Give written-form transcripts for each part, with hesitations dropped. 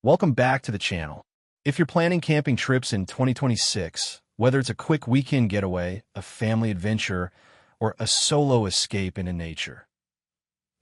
Welcome back to the channel. If you're planning camping trips in 2026, whether it's a quick weekend getaway, a family adventure, or a solo escape into nature,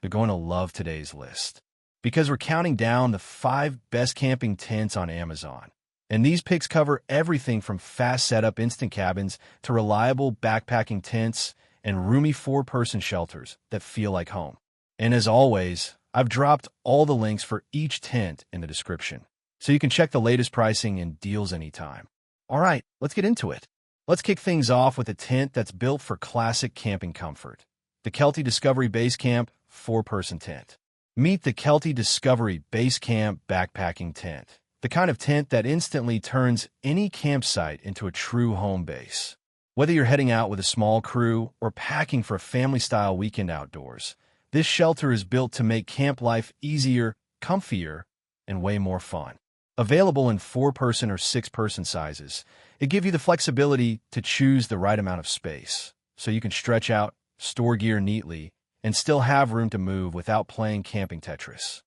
you're going to love today's list. Because we're counting down the 5 best camping tents on Amazon. And these picks cover everything from fast setup instant cabins to reliable backpacking tents and roomy 4-person shelters that feel like home. And as always, I've dropped all the links for each tent in the description, so you can check the latest pricing and deals anytime. All right, let's get into it. Let's kick things off with a tent that's built for classic camping comfort. The Kelty Discovery Base Camp 4-person tent. Meet the Kelty Discovery Base Camp backpacking tent, the kind of tent that instantly turns any campsite into a true home base. Whether you're heading out with a small crew or packing for a family-style weekend outdoors, this shelter is built to make camp life easier, comfier, and way more fun. Available in 4-person or 6-person sizes, it gives you the flexibility to choose the right amount of space, so you can stretch out, store gear neatly, and still have room to move without playing camping Tetris.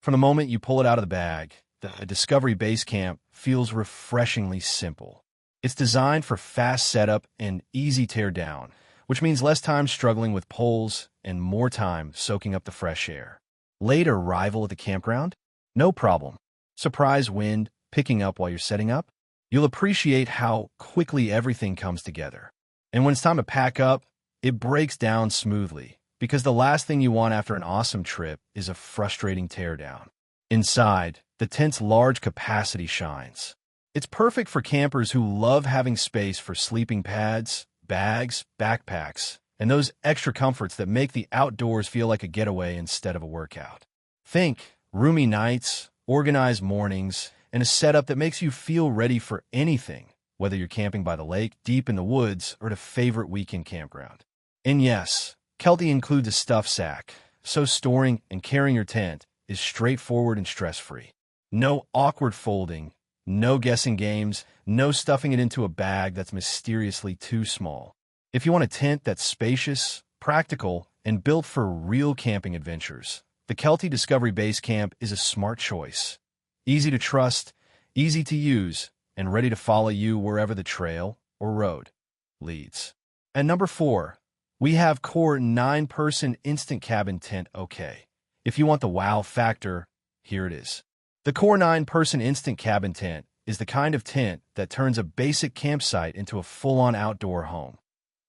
From the moment you pull it out of the bag, the Discovery Base Camp feels refreshingly simple. It's designed for fast setup and easy tear down, which means less time struggling with poles and more time soaking up the fresh air. Late arrival at the campground? No problem. Surprise wind picking up while you're setting up? You'll appreciate how quickly everything comes together. And when it's time to pack up, it breaks down smoothly, because the last thing you want after an awesome trip is a frustrating teardown. Inside, the tent's large capacity shines. It's perfect for campers who love having space for sleeping pads, bags, backpacks, and those extra comforts that make the outdoors feel like a getaway instead of a workout. Think roomy nights, organized mornings, and a setup that makes you feel ready for anything, whether you're camping by the lake, deep in the woods, or at a favorite weekend campground. And yes, Kelty includes a stuff sack, so storing and carrying your tent is straightforward and stress-free. No awkward folding, no guessing games, no stuffing it into a bag that's mysteriously too small. If you want a tent that's spacious, practical, and built for real camping adventures, the Kelty Discovery Base Camp is a smart choice. Easy to trust, easy to use, and ready to follow you wherever the trail or road leads. At number 4, we have Core 9-person instant cabin tent. Okay, if you want the wow factor, here it is. The Core 9-person instant cabin tent is the kind of tent that turns a basic campsite into a full-on outdoor home.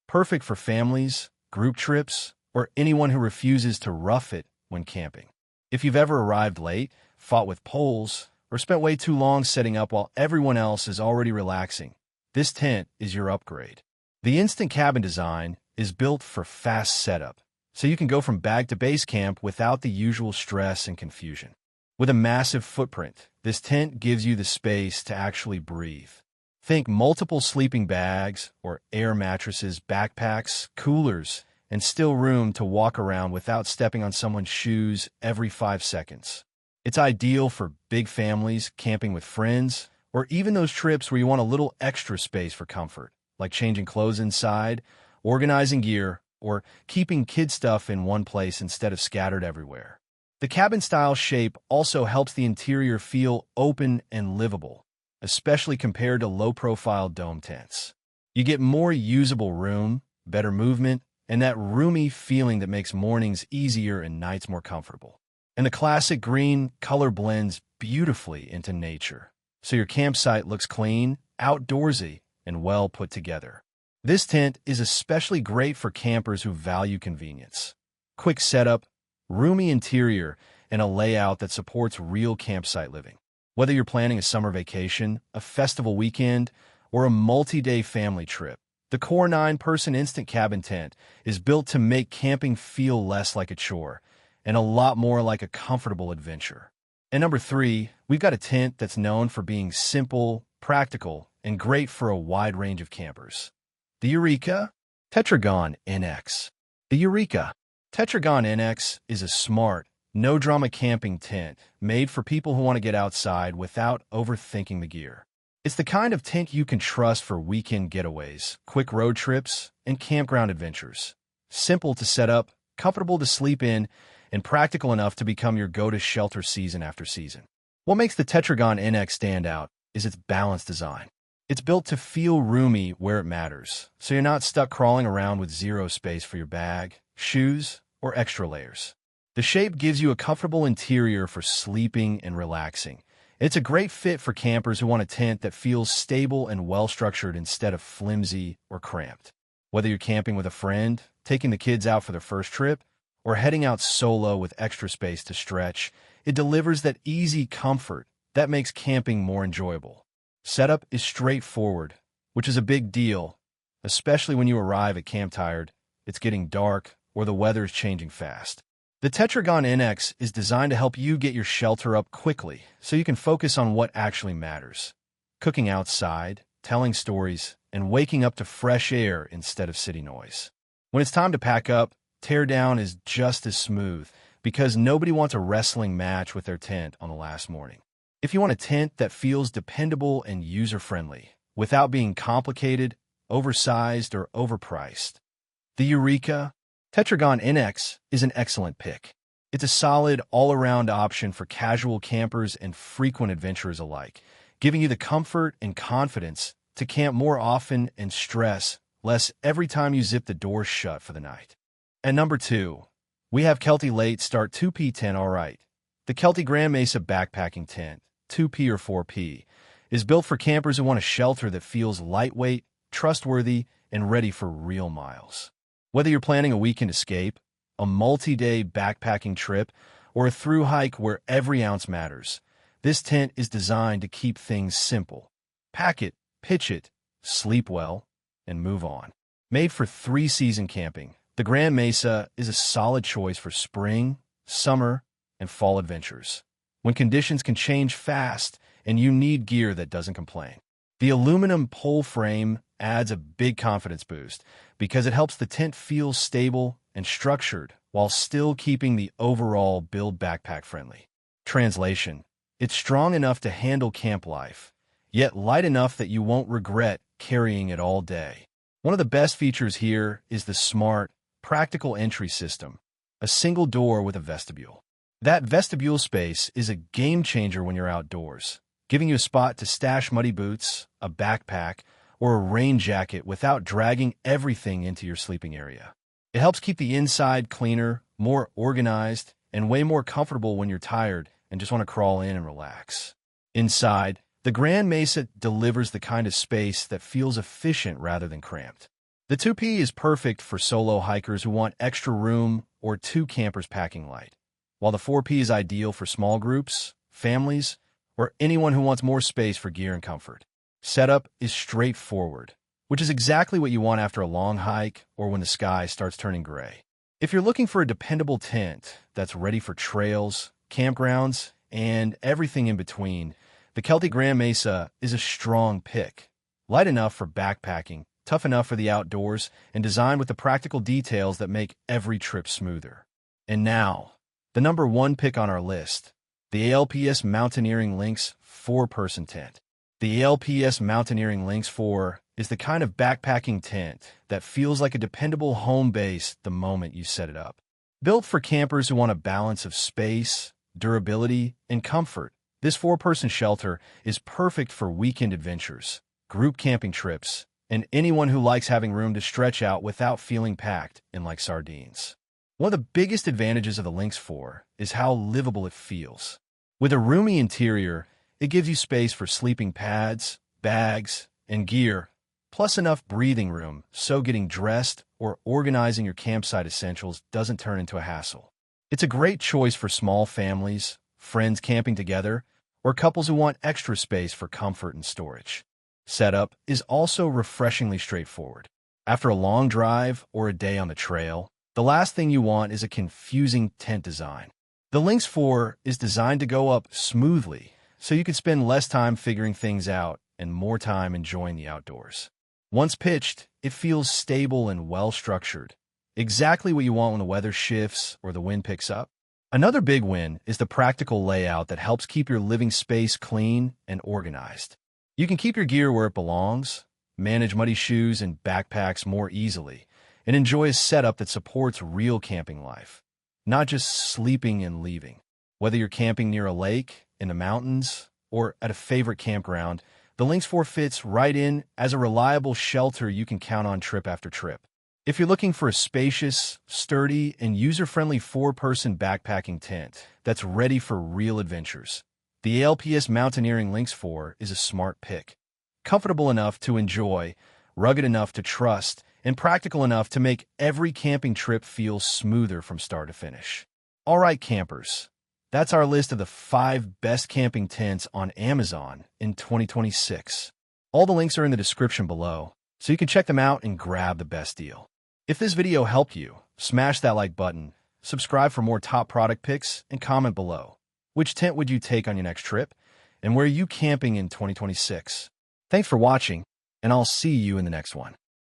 Perfect for families, group trips, or anyone who refuses to rough it when camping. If you've ever arrived late, fought with poles, or spent way too long setting up while everyone else is already relaxing, this tent is your upgrade. The instant cabin design is built for fast setup, so you can go from bag to base camp without the usual stress and confusion. With a massive footprint, this tent gives you the space to actually breathe. Think multiple sleeping bags or air mattresses, backpacks, coolers, and still room to walk around without stepping on someone's shoes every 5 seconds. It's ideal for big families, camping with friends, or even those trips where you want a little extra space for comfort, like changing clothes inside, organizing gear, or keeping kid stuff in one place instead of scattered everywhere. The cabin-style shape also helps the interior feel open and livable, especially compared to low-profile dome tents. You get more usable room, better movement, and that roomy feeling that makes mornings easier and nights more comfortable. And the classic green color blends beautifully into nature, so your campsite looks clean, outdoorsy, and well put together. This tent is especially great for campers who value convenience. Quick setup, roomy interior, and a layout that supports real campsite living. Whether you're planning a summer vacation, a festival weekend, or a multi-day family trip, the Core 9-person instant cabin tent is built to make camping feel less like a chore and a lot more like a comfortable adventure. And number 3, we've got a tent that's known for being simple, practical, and great for a wide range of campers. The Eureka Tetragon NX. The Eureka Tetragon NX is a smart, no-drama camping tent made for people who want to get outside without overthinking the gear. It's the kind of tent you can trust for weekend getaways, quick road trips, and campground adventures. Simple to set up, comfortable to sleep in, and practical enough to become your go-to shelter season after season. What makes the Tetragon NX stand out is its balanced design. It's built to feel roomy where it matters, so you're not stuck crawling around with zero space for your bag, shoes, or extra layers. The shape gives you a comfortable interior for sleeping and relaxing. It's a great fit for campers who want a tent that feels stable and well-structured instead of flimsy or cramped. Whether you're camping with a friend, taking the kids out for their first trip, or heading out solo with extra space to stretch, it delivers that easy comfort that makes camping more enjoyable. Setup is straightforward, which is a big deal, especially when you arrive at camp tired, it's getting dark, or the weather is changing fast. The Tetragon NX is designed to help you get your shelter up quickly, so you can focus on what actually matters. Cooking outside, telling stories, and waking up to fresh air instead of city noise. When it's time to pack up, tear down is just as smooth, because nobody wants a wrestling match with their tent on the last morning. If you want a tent that feels dependable and user-friendly, without being complicated, oversized, or overpriced, the Eureka Tetragon NX is an excellent pick. It's a solid, all-around option for casual campers and frequent adventurers alike, giving you the comfort and confidence to camp more often and stress less every time you zip the doors shut for the night. And number 2, we have Kelty Late Start 2P tent. Alright, the Kelty Grand Mesa backpacking tent, 2P or 4P, is built for campers who want a shelter that feels lightweight, trustworthy, and ready for real miles. Whether you're planning a weekend escape, a multi-day backpacking trip, or a through hike where every ounce matters, this tent is designed to keep things simple. Pack it, pitch it, sleep well, and move on. Made for 3-season camping, the Grand Mesa is a solid choice for spring, summer, and fall adventures, when conditions can change fast and you need gear that doesn't complain. The aluminum pole frame adds a big confidence boost because it helps the tent feel stable and structured while still keeping the overall build backpack friendly. Translation: it's strong enough to handle camp life, yet light enough that you won't regret carrying it all day. One of the best features here is the smart, practical entry system, a single door with a vestibule. That vestibule space is a game changer when you're outdoors, giving you a spot to stash muddy boots, a backpack, or a rain jacket without dragging everything into your sleeping area. It helps keep the inside cleaner, more organized, and way more comfortable when you're tired and just want to crawl in and relax. Inside, the Grand Mesa delivers the kind of space that feels efficient rather than cramped. The 2P is perfect for solo hikers who want extra room or 2 campers packing light, while the 4P is ideal for small groups, families, or anyone who wants more space for gear and comfort. Setup is straightforward, which is exactly what you want after a long hike or when the sky starts turning gray. If you're looking for a dependable tent that's ready for trails, campgrounds, and everything in between, the Kelty Grand Mesa is a strong pick. Light enough for backpacking, tough enough for the outdoors, and designed with the practical details that make every trip smoother. And now, the number 1 pick on our list, the ALPS Mountaineering Lynx 4-person tent. The ALPS Mountaineering Lynx 4 is the kind of backpacking tent that feels like a dependable home base the moment you set it up. Built for campers who want a balance of space, durability, and comfort, this 4-person shelter is perfect for weekend adventures, group camping trips, and anyone who likes having room to stretch out without feeling packed in like sardines. One of the biggest advantages of the Lynx 4 is how livable it feels. With a roomy interior, it gives you space for sleeping pads, bags, and gear, plus enough breathing room so getting dressed or organizing your campsite essentials doesn't turn into a hassle. It's a great choice for small families, friends camping together, or couples who want extra space for comfort and storage. Setup is also refreshingly straightforward. After a long drive or a day on the trail, the last thing you want is a confusing tent design. The Lynx 4 is designed to go up smoothly, so you can spend less time figuring things out and more time enjoying the outdoors. Once pitched, it feels stable and well-structured, exactly what you want when the weather shifts or the wind picks up. Another big win is the practical layout that helps keep your living space clean and organized. You can keep your gear where it belongs, manage muddy shoes and backpacks more easily, and enjoy a setup that supports real camping life, not just sleeping and leaving. Whether you're camping near a lake, in the mountains, or at a favorite campground, the Lynx 4 fits right in as a reliable shelter you can count on trip after trip. If you're looking for a spacious, sturdy, and user-friendly 4-person backpacking tent that's ready for real adventures, the ALPS Mountaineering Lynx 4 is a smart pick. Comfortable enough to enjoy, rugged enough to trust, and practical enough to make every camping trip feel smoother from start to finish. All right, campers, that's our list of the 5 best camping tents on Amazon in 2026. All the links are in the description below, so you can check them out and grab the best deal. If this video helped you, smash that like button, subscribe for more top product picks, and comment below. Which tent would you take on your next trip, and where are you camping in 2026? Thanks for watching, and I'll see you in the next one.